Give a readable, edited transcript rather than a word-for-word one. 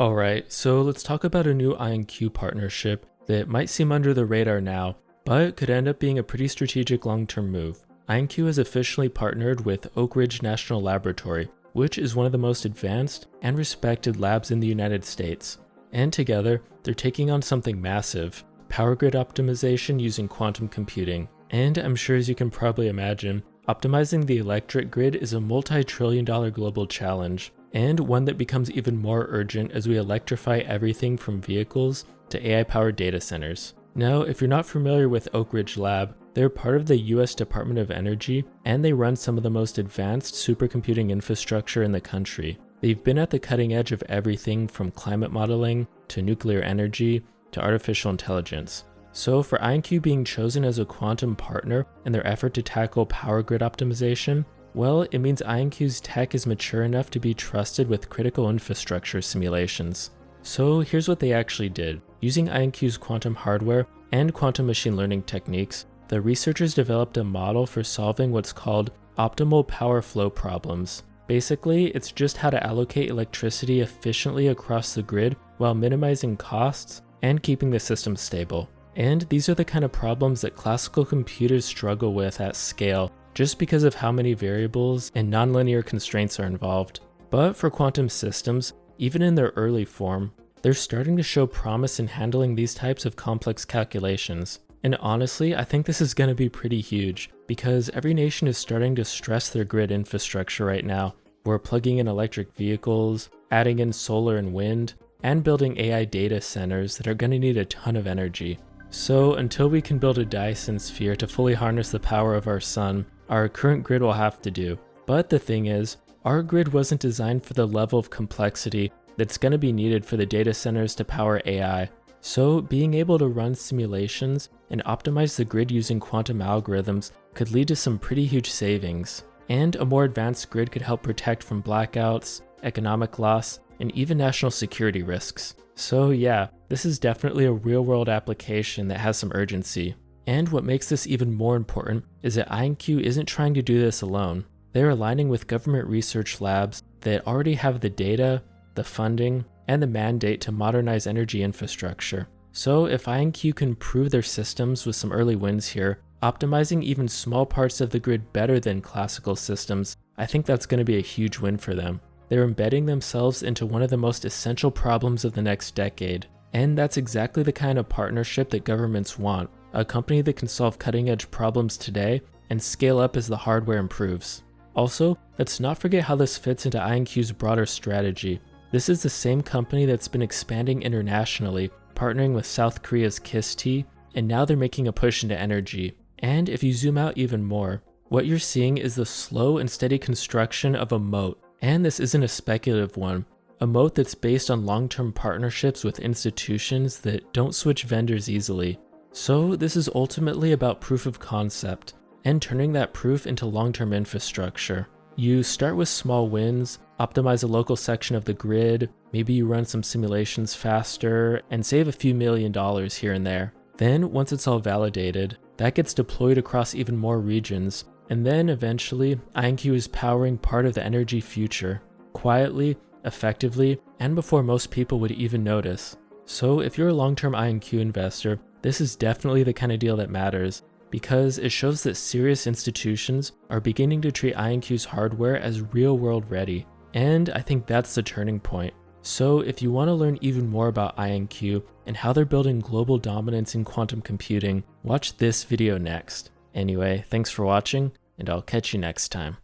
Alright, so let's talk about a new IonQ partnership that might seem under the radar now, but could end up being a pretty strategic long-term move. IonQ has officially partnered with Oak Ridge National Laboratory, which is one of the most advanced and respected labs in the United States. And together, they're taking on something massive, power grid optimization using quantum computing. And I'm sure, as you can probably imagine, optimizing the electric grid is a multi-trillion-dollar global challenge, and one that becomes even more urgent as we electrify everything from vehicles to AI-powered data centers. Now, if you're not familiar with Oak Ridge Lab, they're part of the US Department of Energy, and they run some of the most advanced supercomputing infrastructure in the country. They've been at the cutting edge of everything from climate modeling to nuclear energy to artificial intelligence. So for IonQ being chosen as a quantum partner in their effort to tackle power grid optimization, well, it means IonQ's tech is mature enough to be trusted with critical infrastructure simulations. So here's what they actually did. Using IonQ's quantum hardware and quantum machine learning techniques, the researchers developed a model for solving what's called optimal power flow problems. Basically, it's just how to allocate electricity efficiently across the grid while minimizing costs and keeping the system stable. And these are the kind of problems that classical computers struggle with at scale, just because of how many variables and nonlinear constraints are involved. But for quantum systems, even in their early form, they're starting to show promise in handling these types of complex calculations. And honestly, I think this is going to be pretty huge, because every nation is starting to stress their grid infrastructure right now. We're plugging in electric vehicles, adding in solar and wind, and building AI data centers that are going to need a ton of energy. So until we can build a Dyson sphere to fully harness the power of our sun, our current grid will have to do. But the thing is, our grid wasn't designed for the level of complexity that's going to be needed for the data centers to power AI. So being able to run simulations and optimize the grid using quantum algorithms could lead to some pretty huge savings. And a more advanced grid could help protect from blackouts, economic loss, and even national security risks. So yeah, this is definitely a real-world application that has some urgency. And what makes this even more important is that IonQ isn't trying to do this alone. They're aligning with government research labs that already have the data, the funding, and the mandate to modernize energy infrastructure. So if IonQ can prove their systems with some early wins here, optimizing even small parts of the grid better than classical systems, I think that's going to be a huge win for them. They're embedding themselves into one of the most essential problems of the next decade. And that's exactly the kind of partnership that governments want, a company that can solve cutting-edge problems today and scale up as the hardware improves. Also, let's not forget how this fits into IonQ's broader strategy. This is the same company that's been expanding internationally, partnering with South Korea's KISS-T, and now they're making a push into energy. And if you zoom out even more, what you're seeing is the slow and steady construction of a moat. And this isn't a speculative one, a moat that's based on long-term partnerships with institutions that don't switch vendors easily. So this is ultimately about proof of concept, and turning that proof into long-term infrastructure. You start with small wins, optimize a local section of the grid, maybe you run some simulations faster, and save a few $1,000,000 here and there. Then, once it's all validated, that gets deployed across even more regions, and then eventually, IonQ is powering part of the energy future, quietly, effectively, and before most people would even notice. So if you're a long-term IonQ investor, this is definitely the kind of deal that matters, because it shows that serious institutions are beginning to treat IonQ's hardware as real-world ready. And I think that's the turning point. So if you want to learn even more about IonQ and how they're building global dominance in quantum computing, watch this video next. Anyway, thanks for watching, and I'll catch you next time.